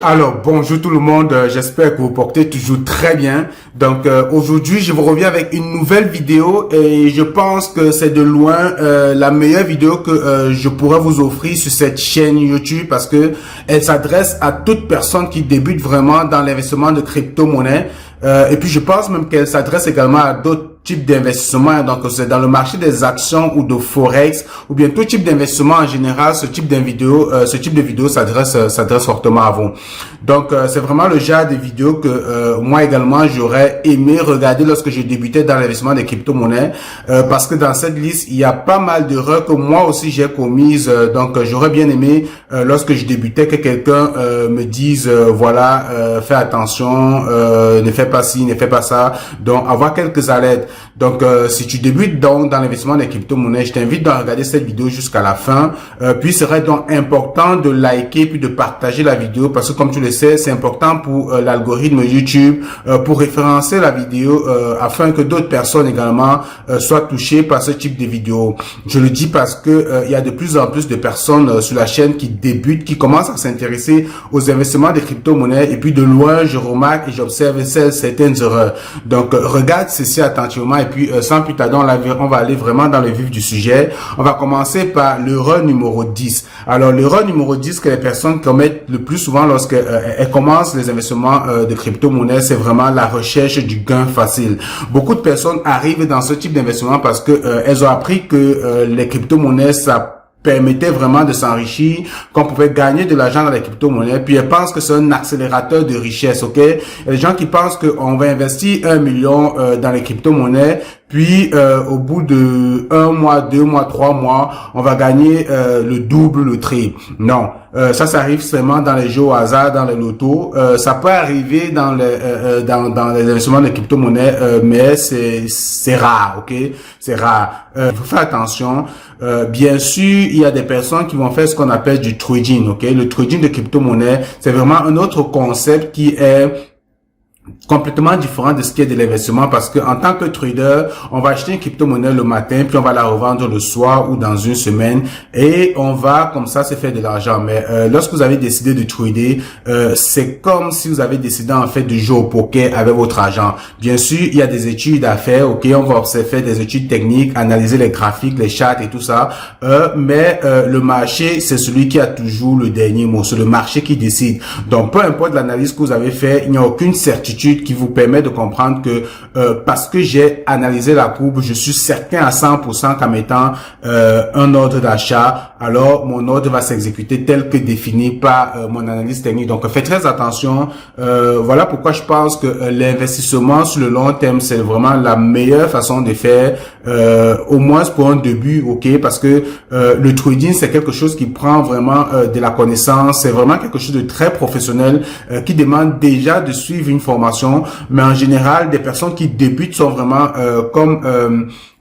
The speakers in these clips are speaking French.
Alors, bonjour tout le monde, j'espère que vous portez toujours très bien. Donc, aujourd'hui, je vous reviens avec une nouvelle vidéo et je pense que c'est de loin la meilleure vidéo que je pourrais vous offrir sur cette chaîne YouTube parce que elle s'adresse à toute personne qui débute vraiment dans l'investissement de crypto-monnaie. Et puis, je pense même qu'elle s'adresse également à d'autres type d'investissement, donc c'est dans le marché des actions ou de forex ou bien tout type d'investissement en général. Ce type de vidéo s'adresse fortement à vous. Donc c'est vraiment le genre de vidéo que moi également j'aurais aimé regarder lorsque je débutais dans l'investissement des crypto-monnaies, parce que dans cette liste il y a pas mal d'erreurs que moi aussi j'ai commises. Donc j'aurais bien aimé lorsque je débutais que quelqu'un me dise voilà, fais attention, ne fais pas ci, ne fais pas ça. Donc avoir quelques alertes. Donc, si tu débutes donc dans l'investissement des crypto-monnaies, je t'invite à regarder cette vidéo jusqu'à la fin. Puis, il serait donc important de liker puis de partager la vidéo parce que, comme tu le sais, c'est important pour l'algorithme YouTube pour référencer la vidéo afin que d'autres personnes également soient touchées par ce type de vidéo. Je le dis parce que il y a de plus en plus de personnes sur la chaîne qui débutent, qui commencent à s'intéresser aux investissements des crypto-monnaies et puis de loin, je remarque et j'observe certaines erreurs. Donc, regarde ceci attentivement. Et puis, sans plus tarder, on va aller vraiment dans le vif du sujet. On va commencer par l'erreur numéro 10. Alors, l'erreur numéro 10 que les personnes commettent le plus souvent lorsqu'elles commencent les investissements de crypto-monnaie, c'est vraiment la recherche du gain facile. Beaucoup de personnes arrivent dans ce type d'investissement parce que elles ont appris que les crypto-monnaies, ça permettait vraiment de s'enrichir, qu'on pouvait gagner de l'argent dans les crypto-monnaies, puis elles pensent que c'est un accélérateur de richesse, ok? Il y a des gens qui pensent qu'on va investir 1 million dans les crypto-monnaies, puis au bout de 1 mois, 2 mois, 3 mois, on va gagner le double, le triple. Non, ça arrive seulement dans les jeux au hasard, dans les lotos. Ça peut arriver dans les investissements de crypto-monnaies, mais c'est rare, ok? C'est rare. Il faut faire attention. Bien sûr, il y a des personnes qui vont faire ce qu'on appelle du trading, ok? Le trading de crypto-monnaie, c'est vraiment un autre concept qui est complètement différent de ce qui est de l'investissement parce que en tant que trader, on va acheter une crypto-monnaie le matin puis on va la revendre le soir ou dans une semaine et on va comme ça se faire de l'argent. Mais lorsque vous avez décidé de trader, c'est comme si vous avez décidé en fait de jouer au poker avec votre argent. Bien sûr, il y a des études à faire, ok, on va observer des études techniques, analyser les graphiques, les charts et tout ça, mais le marché, c'est celui qui a toujours le dernier mot, c'est le marché qui décide. Donc, peu importe l'analyse que vous avez fait, il n'y a aucune certitude qui vous permet de comprendre que parce que j'ai analysé la courbe, je suis certain à 100% qu'en mettant un ordre d'achat, alors mon ordre va s'exécuter tel que défini par mon analyse technique. Donc faites très attention. Voilà pourquoi je pense que l'investissement sur le long terme, c'est vraiment la meilleure façon de faire, au moins pour un début, ok, parce que le trading, c'est quelque chose qui prend vraiment de la connaissance, c'est vraiment quelque chose de très professionnel qui demande déjà de suivre une formation. Mais en général, des personnes qui débutent sont vraiment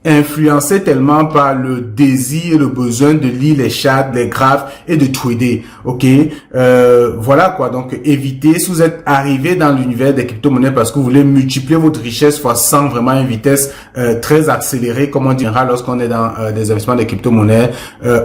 influencés tellement par le désir, le besoin de lire les charts, les graphes et de trader, ok? Voilà quoi, donc évitez, si vous êtes arrivé dans l'univers des crypto-monnaies parce que vous voulez multiplier votre richesse fois 100 vraiment à une vitesse très accélérée, comme on dira lorsqu'on est dans des investissements de crypto-monnaies,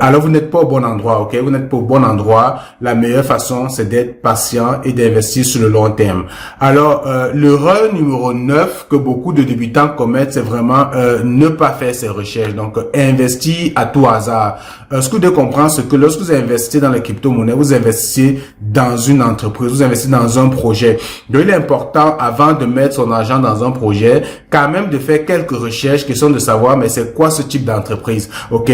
alors vous n'êtes pas au bon endroit, ok? Vous n'êtes pas au bon endroit. La meilleure façon, c'est d'être patient et d'investir sur le long terme. Alors, l'erreur numéro 9 que beaucoup de débutants commettent, c'est vraiment ne pas faire ses recherches. Donc, investir à tout hasard. Ce que vous devez comprendre, c'est que lorsque vous investissez dans les crypto-monnaies, vous investissez dans une entreprise, vous investissez dans un projet. Donc, il est important, avant de mettre son argent dans un projet, quand même de faire quelques recherches, question de savoir, mais c'est quoi ce type d'entreprise, ok?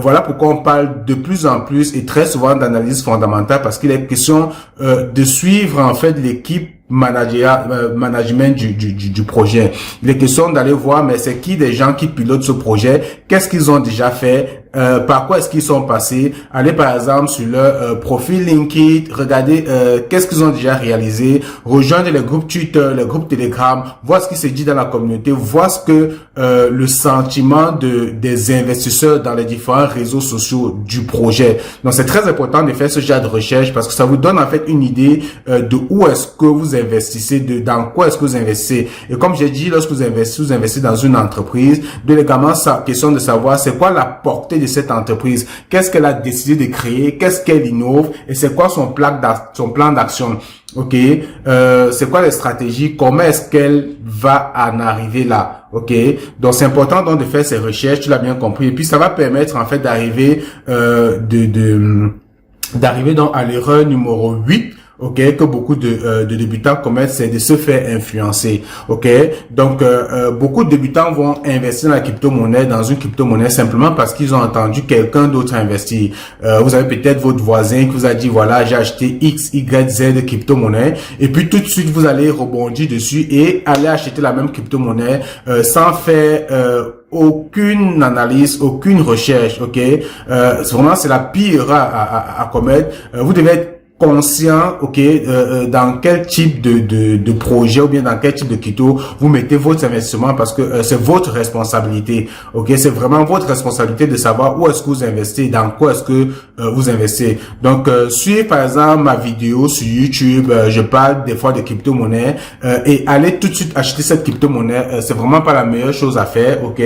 Voilà pourquoi on parle de plus en plus et très souvent d'analyse fondamentale, parce qu'il est question de suivre en fait l'équipe management du projet. Il est question d'aller voir, mais c'est qui des gens qui pilotent ce projet, qu'est-ce qu'ils ont déjà fait, par quoi est-ce qu'ils sont passés, aller par exemple sur leur profil LinkedIn, regarder qu'est-ce qu'ils ont déjà réalisé, rejoindre les groupes Twitter, les groupes Telegram, voir ce qui se dit dans la communauté, voir ce que le sentiment des investisseurs dans les différents réseaux sociaux du projet. Donc c'est très important de faire ce genre de recherche parce que ça vous donne en fait une idée de où est-ce que vous investissez, dans quoi est-ce que vous investissez. Et comme j'ai dit, lorsque vous investissez dans une entreprise, de également question de savoir c'est quoi la portée de cette entreprise. Qu'est-ce qu'elle a décidé de créer? Qu'est-ce qu'elle innove? Et c'est quoi son plan d'action? Ok, c'est quoi les stratégies? Comment est-ce qu'elle va en arriver là? Ok, donc c'est important donc de faire ces recherches, tu l'as bien compris. Et puis ça va permettre en fait d'arriver d'arriver donc à l'erreur numéro 8. Ok, que beaucoup de débutants commettent, c'est de se faire influencer. Ok, donc beaucoup de débutants vont investir dans la crypto-monnaie, dans une crypto-monnaie simplement parce qu'ils ont entendu quelqu'un d'autre investir. Vous avez peut-être votre voisin qui vous a dit voilà, j'ai acheté X, Y, Z de crypto-monnaie, et puis tout de suite vous allez rebondir dessus et aller acheter la même crypto-monnaie sans faire aucune analyse, aucune recherche. Ok, vraiment c'est la pire erreur à commettre. Vous devez être conscient, ok, dans quel type de projet ou bien dans quel type de crypto vous mettez votre investissement, parce que c'est votre responsabilité, ok, c'est vraiment votre responsabilité de savoir où est-ce que vous investissez, dans quoi est-ce que vous investissez. Donc suivez par exemple ma vidéo sur YouTube, je parle des fois de crypto-monnaie, et allez tout de suite acheter cette crypto-monnaie, c'est vraiment pas la meilleure chose à faire, ok.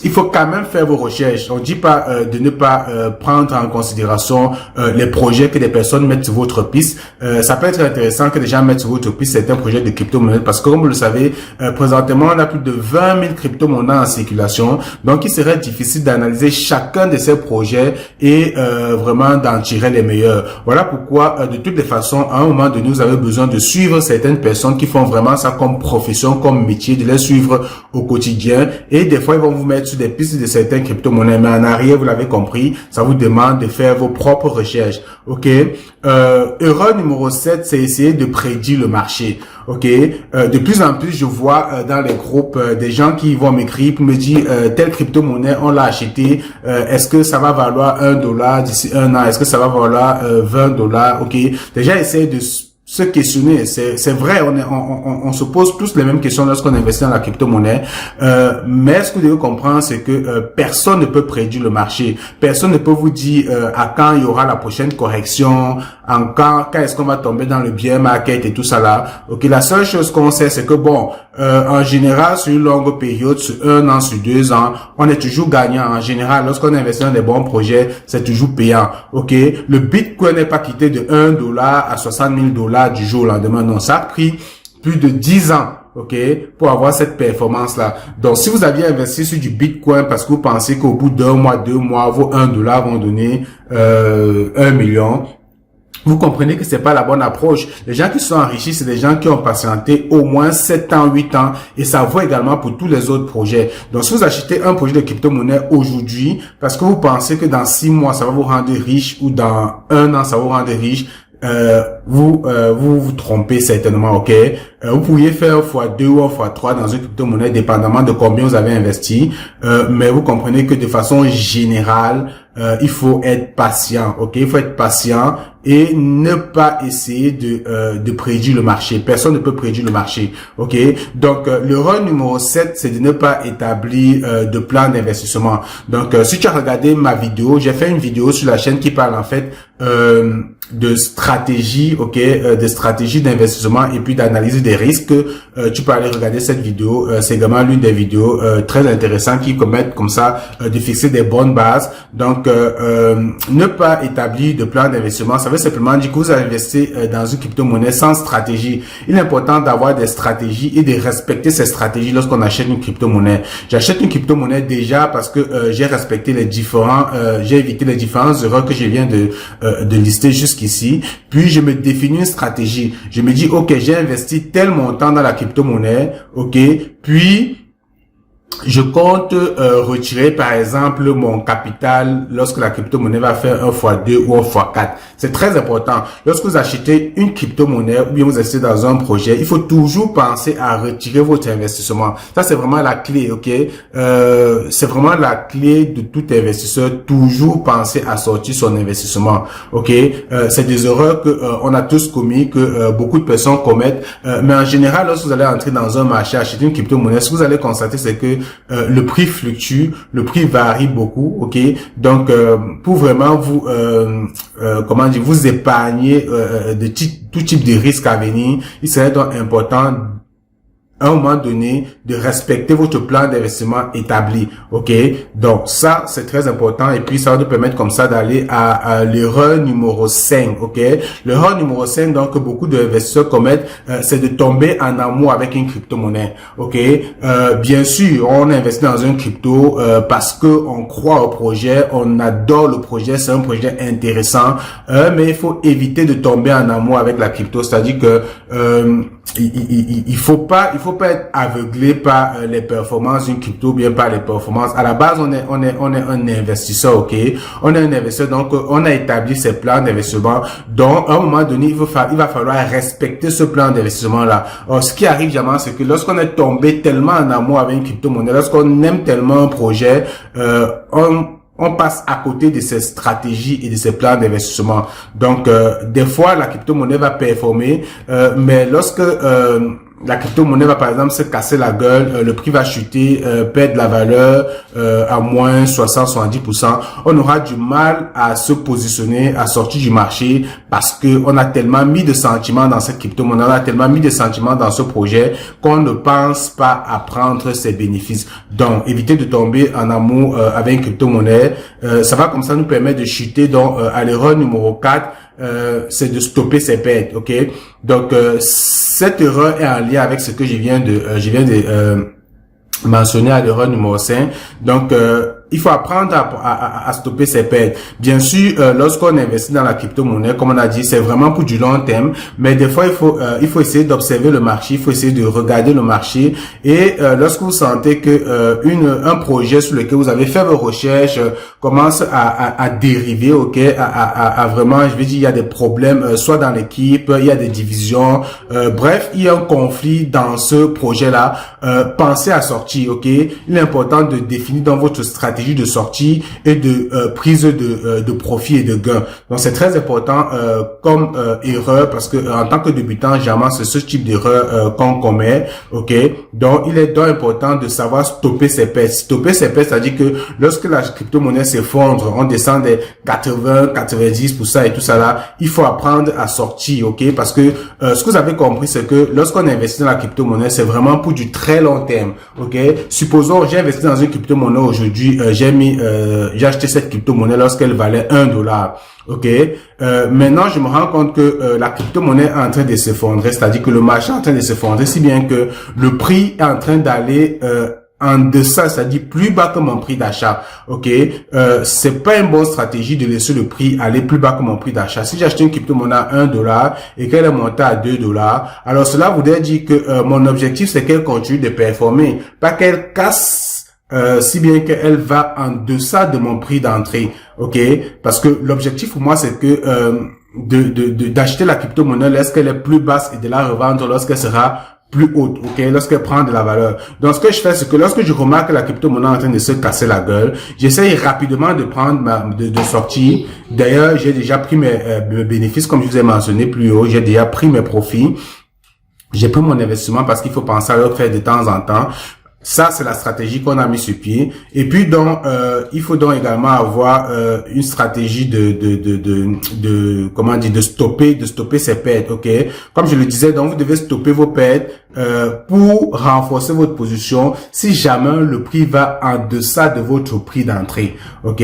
Il faut quand même faire vos recherches. On dit pas de ne pas prendre en considération les projets que des personnes mettent sur votre piste. Ça peut être intéressant que les gens mettent sur votre piste certains projets de crypto-monnaies, parce que comme vous le savez, présentement on a plus de 20 000 crypto-monnaies en circulation. Donc il serait difficile d'analyser chacun de ces projets et vraiment d'en tirer les meilleurs. Voilà pourquoi de toutes les façons, à un moment donné, vous avez besoin de suivre certaines personnes qui font vraiment ça comme profession, comme métier, de les suivre au quotidien. Et des fois ils vont vous mettre sur des pistes de certaines crypto-monnaies, mais en arrière, vous l'avez compris, ça vous demande de faire vos propres recherches. Ok. Erreur numéro 7, c'est essayer de prédire le marché. Ok. De plus en plus, je vois dans les groupes des gens qui vont m'écrire pour me dire telle crypto-monnaie, on l'a acheté. Est-ce que ça va valoir $1 d'ici un an? Est-ce que ça va valoir $20? Ok. Déjà, essayez de se questionner. C'est vrai, on se pose tous les mêmes questions lorsqu'on investit dans la crypto-monnaie, mais ce que vous devez comprendre, c'est que personne ne peut prédire le marché. Personne ne peut vous dire à quand il y aura la prochaine correction, quand est-ce qu'on va tomber dans le bear market et tout ça là. Ok, la seule chose qu'on sait, c'est que bon, en général, sur une longue période, sur un an, sur 2 ans, on est toujours gagnant. En général, lorsqu'on investit dans des bons projets, c'est toujours payant. Ok, le Bitcoin n'est pas quitté de $1 à $60 000 du jour au lendemain. Non, ça a pris plus de 10 ans, ok, pour avoir cette performance-là. Donc, si vous aviez investi sur du Bitcoin parce que vous pensez qu'au bout d'un mois, 2 mois, vos $1 vont donner 1 million, vous comprenez que c'est pas la bonne approche. Les gens qui sont enrichis, c'est des gens qui ont patienté au moins 7 ans, 8 ans, et ça vaut également pour tous les autres projets. Donc, si vous achetez un projet de crypto-monnaie aujourd'hui, parce que vous pensez que dans 6 mois, ça va vous rendre riche, ou dans 1 an, ça va vous rendre riche, vous trompez certainement, ok. Vous pourriez faire x2 ou x3 dans une crypto-monnaie, dépendamment de combien vous avez investi, mais vous comprenez que de façon générale, il faut être patient, ok. Il faut être patient et ne pas essayer de prédire le marché. Personne ne peut prédire le marché, ok. Donc l'erreur numéro 7, c'est de ne pas établir de plan d'investissement. Donc si tu as regardé ma vidéo, j'ai fait une vidéo sur la chaîne qui parle en fait de stratégie, ok, de stratégie d'investissement et puis d'analyse des risques. Tu peux aller regarder cette vidéo. C'est également l'une des vidéos très intéressantes qui permettent comme ça de fixer des bonnes bases. Donc ne pas établir de plan d'investissement, ça veut simplement dire que vous investissez dans une crypto-monnaie sans stratégie. Il est important d'avoir des stratégies et de respecter ces stratégies lorsqu'on achète une crypto-monnaie. J'achète une crypto-monnaie déjà parce que j'ai respecté les différents, j'ai évité les différentes erreurs que je viens de lister jusqu'ici. Puis je me définis une stratégie. Je me dis ok, j'ai investi tel montant dans la crypto-monnaie, ok, puis je compte retirer par exemple mon capital lorsque la crypto-monnaie va faire 1x2 ou 1x4. C'est très important. Lorsque vous achetez une crypto-monnaie ou bien vous achetez dans un projet, il faut toujours penser à retirer votre investissement. Ça, c'est vraiment la clé, ok. C'est vraiment la clé de tout investisseur. Toujours penser à sortir son investissement, ok. C'est des erreurs que on a tous commis, que beaucoup de personnes commettent. Mais en général, lorsque vous allez entrer dans un marché, acheter une crypto-monnaie, ce que vous allez constater, c'est que le prix fluctue, le prix varie beaucoup, ok. Donc pour vraiment vous comment dire, vous épargner de tout type de risques à venir, il serait donc important à un moment donné, de respecter votre plan d'investissement établi. OK? Donc, ça, c'est très important. Et puis, ça va nous permettre comme ça d'aller à l'erreur numéro 5. OK? L'erreur numéro 5, donc, que beaucoup d'investisseurs commettent, c'est de tomber en amour avec une crypto-monnaie. OK? Bien sûr, on investit dans un crypto, parce que on croit au projet, on adore le projet, c'est un projet intéressant, mais il faut éviter de tomber en amour avec la crypto. C'est-à-dire que, il faut pas être aveuglé par les performances d'une crypto, bien par les performances. À la base, on est un investisseur, OK? On est un investisseur, donc on a établi ses plans d'investissement. Donc, à un moment donné, il va falloir respecter ce plan d'investissement-là. Alors, ce qui arrive jamais, c'est que lorsqu'on est tombé tellement en amour avec une crypto-monnaie, lorsqu'on aime tellement un projet, on passe à côté de ses stratégies et de ses plans d'investissement. Donc, des fois, la crypto-monnaie va performer, mais lorsque la crypto-monnaie va par exemple se casser la gueule, le prix va chuter, perdre la valeur à moins 60-70%, on aura du mal à se positionner, à sortir du marché parce que on a tellement mis de sentiments dans cette crypto-monnaie, on a tellement mis de sentiments dans ce projet qu'on ne pense pas à prendre ses bénéfices. Donc, évitez de tomber en amour avec une crypto-monnaie. Ça va comme ça nous permettre de chuter. Donc, à l'erreur numéro 4, c'est de stopper ses pertes. OK? Donc, cette erreur est en lien avec ce que je viens de mentionné à l'erreur numéro 5. Donc, il faut apprendre à stopper ses pertes. Bien sûr, lorsqu'on investit dans la crypto-monnaie, comme on a dit, c'est vraiment pour du long terme. Mais des fois, il faut essayer d'observer le marché, il faut essayer de regarder le marché. Et lorsque vous sentez que un projet sur lequel vous avez fait vos recherches commence à dériver, OK, à vraiment, je veux dire, il y a des problèmes, soit dans l'équipe, il y a des divisions, bref, il y a un conflit dans ce projet-là. Pensez à sortir, OK. Il est important de définir dans votre stratégie de sortie et de prise de profit et de gain. Donc c'est très important comme erreur parce que en tant que débutant, généralement c'est ce type d'erreur qu'on commet, OK. Donc il est donc important de savoir stopper ses pertes. Stopper ses pertes, c'est-à-dire que lorsque la crypto-monnaie s'effondre, on descend des 80-90% et tout ça là, il faut apprendre à sortir, OK, parce que ce que vous avez compris, c'est que lorsqu'on investit dans la crypto-monnaie, c'est vraiment pour du très long terme, OK. Supposons j'ai investi dans une crypto-monnaie aujourd'hui, j'ai acheté cette crypto-monnaie lorsqu'elle valait $1. OK. Maintenant, je me rends compte que la crypto-monnaie est en train de s'effondrer, c'est-à-dire que le marché est en train de s'effondrer, si bien que le prix est en train d'aller en deçà, c'est-à-dire plus bas que mon prix d'achat. OK. C'est pas une bonne stratégie de laisser le prix aller plus bas que mon prix d'achat. Si j'ai acheté une crypto-monnaie à $1 et qu'elle est montée à $2, alors cela voudrait dire que mon objectif c'est qu'elle continue de performer, pas qu'elle casse si bien qu'elle va en deçà de mon prix d'entrée, OK? Parce que l'objectif pour moi, c'est que d'acheter la crypto-monnaie lorsqu'elle est plus basse et de la revendre lorsqu'elle sera plus haute, OK? Lorsqu'elle prend de la valeur. Donc, ce que je fais, c'est que lorsque je remarque que la crypto-monnaie est en train de se casser la gueule, j'essaye rapidement de prendre de sortir. D'ailleurs, j'ai déjà pris mes bénéfices, comme je vous ai mentionné plus haut. J'ai déjà pris mes profits. J'ai pris mon investissement parce qu'il faut penser à le faire de temps en temps. Ça, c'est la stratégie qu'on a mis sur pied. Et puis, donc, il faut donc également avoir une stratégie comment dire, de stopper ses pertes, OK? Comme je le disais, donc, vous devez stopper vos pertes pour renforcer votre position si jamais le prix va en deçà de votre prix d'entrée, OK?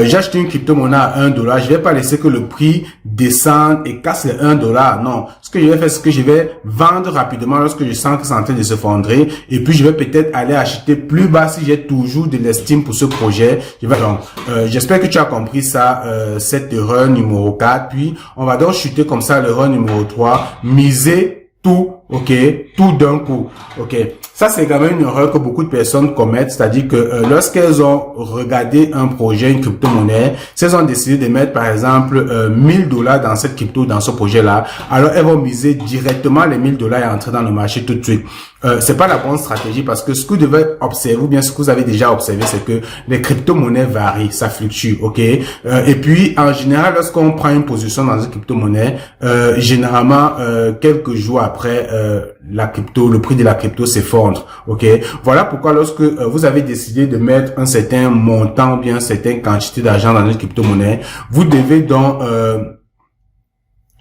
J'ai acheté une crypto-monnaie à $1, je vais pas laisser que le prix descende et casse les $1, non. Ce que je vais faire, c'est que je vais vendre rapidement lorsque je sens que c'est en train de s'effondrer et puis je vais peut-être aller acheter plus bas si j'ai toujours de l'estime pour ce projet. Donc, j'espère que tu as compris ça, cette erreur numéro 4. Puis, on va donc chuter comme ça l'erreur numéro 3. Miser tout, OK, tout d'un coup, OK. Ça, c'est quand même une erreur que beaucoup de personnes commettent, c'est-à-dire que lorsqu'elles ont regardé un projet, une crypto-monnaie, si elles ont décidé de mettre, par exemple, $1000 dans cette crypto, dans ce projet-là, alors elles vont miser directement les $1000 et entrer dans le marché tout de suite. C'est pas la bonne stratégie parce que ce que vous devez observer, ou bien ce que vous avez déjà observé, c'est que les crypto-monnaies varient, ça fluctue, OK? Et puis, en général, lorsqu'on prend une position dans une crypto-monnaie, généralement, quelques jours après, le prix de la crypto s'effondre, OK? Voilà pourquoi lorsque vous avez décidé de mettre un certain montant ou bien une certaine quantité d'argent dans une crypto-monnaie, vous devez donc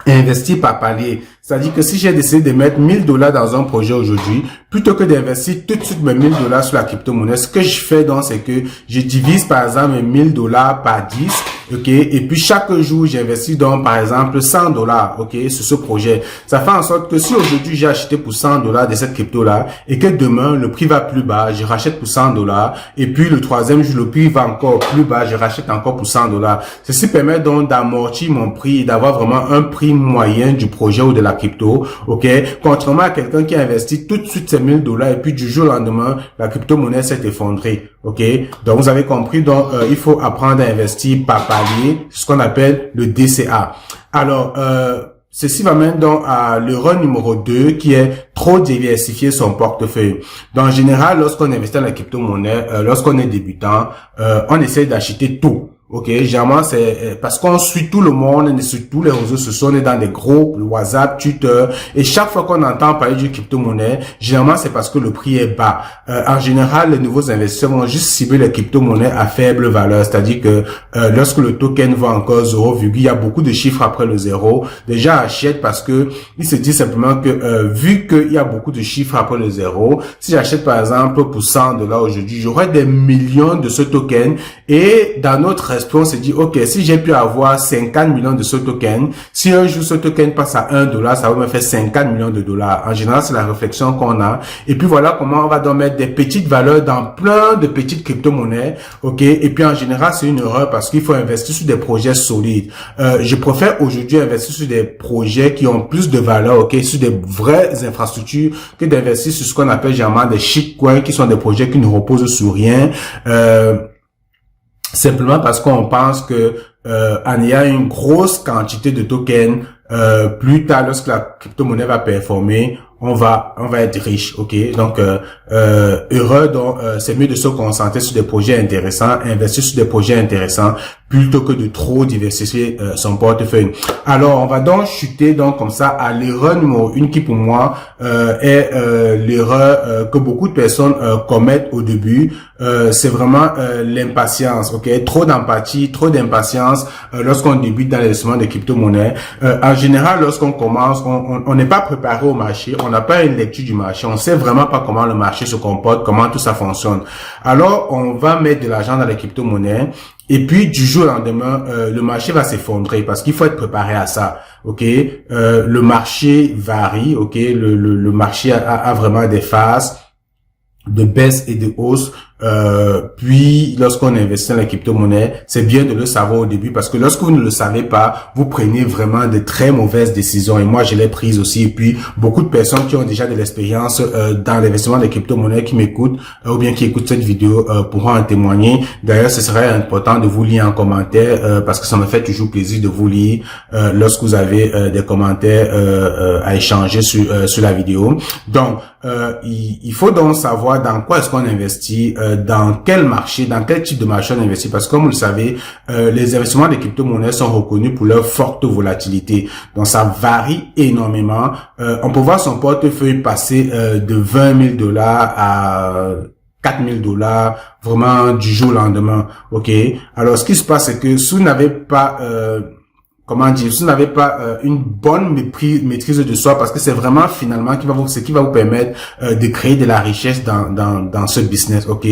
investir par palier. C'est-à-dire que si j'ai décidé de mettre 1000 dollars dans un projet aujourd'hui, plutôt que d'investir tout de suite mes 1000 dollars sur la crypto-monnaie, ce que je fais donc, c'est que je divise par exemple mes 1000 dollars par 10, ok, et puis chaque jour, j'investis donc par exemple 100 dollars, ok, sur ce projet. Ça fait en sorte que si aujourd'hui j'ai acheté pour 100 dollars de cette crypto-là, et que demain, le prix va plus bas, je rachète pour 100 dollars, et puis le troisième jour, le prix va encore plus bas, je rachète encore pour 100 dollars. Ceci permet donc d'amortir mon prix et d'avoir vraiment un prix moyen du projet ou de la crypto, ok, contrairement à quelqu'un qui investit tout de suite ses 1000 dollars et puis du jour au lendemain, la crypto-monnaie s'est effondrée, ok. Donc, vous avez compris, donc, il faut apprendre à investir par palier, ce qu'on appelle le DCA. Alors, ceci m'amène donc à l'erreur numéro 2 qui est trop diversifier son portefeuille. Donc, en général, lorsqu'on investit dans la crypto-monnaie, lorsqu'on est débutant, on essaie d'acheter tout. Ok, généralement c'est parce qu'on suit tout le monde, on est sur tous les réseaux sociaux, on est dans des groupes, WhatsApp, Twitter, et chaque fois qu'on entend parler du crypto-monnaie, généralement c'est parce que le prix est bas. En général, les nouveaux investisseurs vont juste cibler les crypto-monnaies à faible valeur, c'est-à-dire que lorsque le token va encore 0, il y a beaucoup de chiffres après le 0, les gens achètent parce que ils se disent simplement que vu qu'il y a beaucoup de chiffres après le 0, si j'achète par exemple pour 100 dollars aujourd'hui, j'aurai des millions de ce token, et dans notre on se dit, ok, si j'ai pu avoir 50 millions de ce token, si un jour ce token passe à 1 dollar, ça va me faire 50 millions de dollars. En général, c'est la réflexion qu'on a. Et puis voilà comment on va donc mettre des petites valeurs dans plein de petites crypto-monnaies, ok. Et puis en général, c'est une erreur parce qu'il faut investir sur des projets solides. Je préfère aujourd'hui investir sur des projets qui ont plus de valeur, ok, sur des vraies infrastructures, que d'investir sur ce qu'on appelle généralement des shitcoins, qui sont des projets qui ne reposent sur rien. Simplement parce qu'on pense que en ayant une grosse quantité de tokens, plus tard, lorsque la crypto-monnaie va performer, on va être riche, ok. Donc heureux, donc c'est mieux de se concentrer sur des projets intéressants, investir sur des projets intéressants plutôt que de trop diversifier son portefeuille. Alors on va donc chuter donc comme ça à l'erreur numéro 1 qui pour moi est l'erreur que beaucoup de personnes commettent au début. C'est vraiment l'impatience, ok. Trop d'empathie, trop d'impatience lorsqu'on débute dans l'investissement de crypto-monnaies. En général, lorsqu'on commence, on n'est pas préparé au marché, on n'a pas une lecture du marché, on sait vraiment pas comment le marché se comporte, comment tout ça fonctionne. Alors, on va mettre de l'argent dans les crypto-monnaies et puis du jour au lendemain, le marché va s'effondrer parce qu'il faut être préparé à ça, ok. Le marché varie, ok. Le marché a vraiment des phases de baisse et de hausse. Puis lorsqu'on investit dans la crypto-monnaie, c'est bien de le savoir au début parce que lorsque vous ne le savez pas, vous prenez vraiment de très mauvaises décisions, et moi je l'ai prise aussi. Et puis beaucoup de personnes qui ont déjà de l'expérience dans l'investissement des crypto-monnaies qui m'écoutent ou bien qui écoutent cette vidéo pourront en témoigner. D'ailleurs, ce serait important de vous lire en commentaire parce que ça me fait toujours plaisir de vous lire lorsque vous avez des commentaires à échanger sur la vidéo. Donc il faut donc savoir dans quoi est-ce qu'on investit, dans quel marché, dans quel type de marché on investit, parce que comme vous le savez, les investissements des crypto-monnaies sont reconnus pour leur forte volatilité. Donc ça varie énormément. On peut voir son portefeuille passer de 20 000 dollars à 4 000 dollars vraiment du jour au lendemain. Ok. Alors ce qui se passe, c'est que si vous n'avez pas si vous n'avez pas une bonne maîtrise de soi, parce que c'est vraiment finalement ce qui va vous permettre de créer de la richesse dans ce business, ok.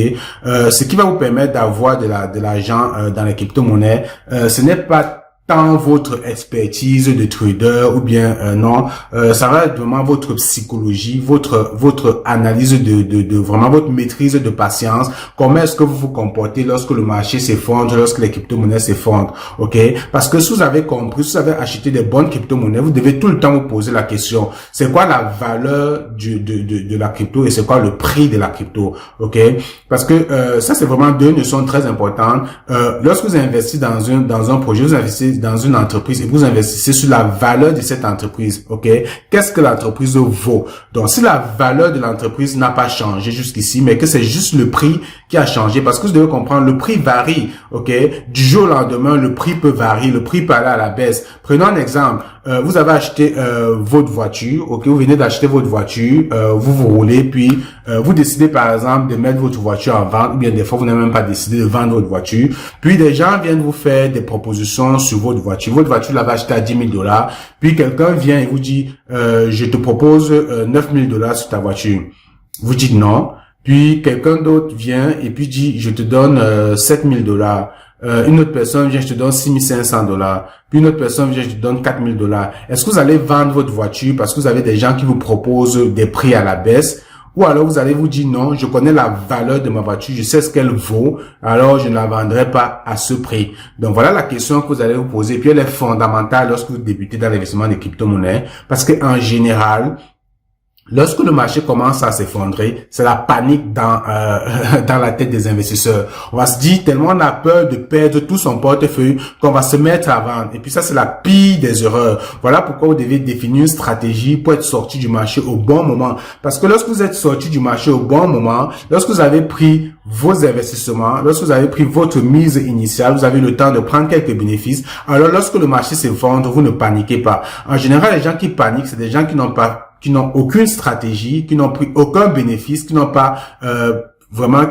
Ce qui va vous permettre d'avoir de l'argent dans les crypto-monnaies, ce n'est pas tant votre expertise de trader ou bien non, ça va être vraiment votre psychologie, votre analyse de vraiment votre maîtrise de patience. Comment est-ce que vous vous comportez lorsque le marché s'effondre, lorsque les crypto-monnaies s'effondrent, ok? Parce que si vous avez compris, si vous avez acheté des bonnes crypto-monnaies, vous devez tout le temps vous poser la question, c'est quoi la valeur de la crypto et c'est quoi le prix de la crypto, ok? Parce que ça c'est vraiment deux notions très importantes. Lorsque vous investissez dans un projet, vous investissez dans une entreprise et vous investissez sur la valeur de cette entreprise, ok? Qu'est-ce que l'entreprise vaut? Donc, si la valeur de l'entreprise n'a pas changé jusqu'ici, mais que c'est juste le prix qui a changé, parce que vous devez comprendre, le prix varie, ok? Du jour au lendemain, le prix peut varier, le prix peut aller à la baisse. Prenons un exemple. vous avez acheté votre voiture, ok, vous venez d'acheter votre voiture, vous roulez, puis vous décidez par exemple de mettre votre voiture en vente, ou bien des fois vous n'avez même pas décidé de vendre votre voiture, puis des gens viennent vous faire des propositions sur votre voiture. Votre voiture l'avez achetée à 10 000 $, puis quelqu'un vient et vous dit je te propose 9 000 $ sur ta voiture. Vous dites non. Puis quelqu'un d'autre vient et puis dit je te donne 7 000 $. Une autre personne vient, je te donne 6 500 $. Puis une autre personne vient, je te donne 4 000 $. Est-ce que vous allez vendre votre voiture parce que vous avez des gens qui vous proposent des prix à la baisse? Ou alors vous allez vous dire non, je connais la valeur de ma voiture, je sais ce qu'elle vaut, alors je ne la vendrai pas à ce prix. Donc voilà la question que vous allez vous poser. Et puis elle est fondamentale lorsque vous débutez dans l'investissement des crypto-monnaies parce que en général, lorsque le marché commence à s'effondrer, c'est la panique dans dans la tête des investisseurs. On va se dire tellement on a peur de perdre tout son portefeuille qu'on va se mettre à vendre. Et puis ça, c'est la pire des erreurs. Voilà pourquoi vous devez définir une stratégie pour être sorti du marché au bon moment. Parce que lorsque vous êtes sorti du marché au bon moment, lorsque vous avez pris vos investissements, lorsque vous avez pris votre mise initiale, vous avez le temps de prendre quelques bénéfices. Alors lorsque le marché s'effondre, vous ne paniquez pas. En général, les gens qui paniquent, c'est des gens qui n'ont aucune stratégie, qui n'ont pris aucun bénéfice, qui n'ont pas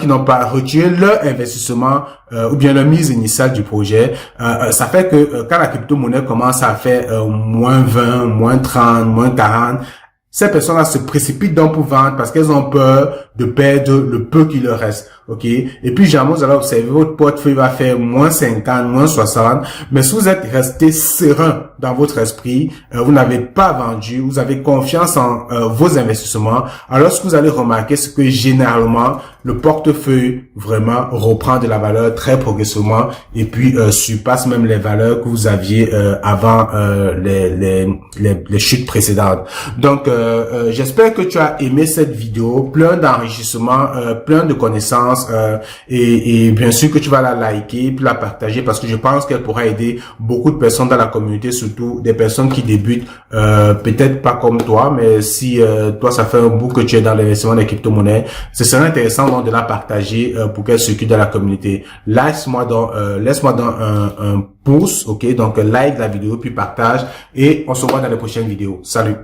qui n'ont pas retiré leur investissement ou bien leur mise initiale du projet. Ça fait que quand la crypto-monnaie commence à faire moins 20, moins 30, moins 40, ces personnes-là se précipitent donc pour vendre parce qu'elles ont peur de perdre le peu qui leur reste. OK? Et puis, jamais vous allez observer, votre portefeuille va faire moins 50, moins 60. Mais si vous êtes resté serein dans votre esprit, vous n'avez pas vendu, vous avez confiance en vos investissements, alors ce que vous allez remarquer, c'est que généralement, le portefeuille vraiment reprend de la valeur très progressivement et puis surpasse même les valeurs que vous aviez avant les chutes précédentes. Donc, j'espère que tu as aimé cette vidéo, plein d'enrichissement, plein de connaissances et bien sûr que tu vas la liker puis la partager parce que je pense qu'elle pourra aider beaucoup de personnes dans la communauté, surtout des personnes qui débutent, peut-être pas comme toi, mais si toi ça fait un bout que tu es dans l'investissement des crypto-monnaies, ce serait intéressant donc de la partager pour qu'elle circule dans la communauté. Laisse-moi donc un pouce, ok, donc like la vidéo puis partage et on se voit dans les prochaines vidéos. Salut.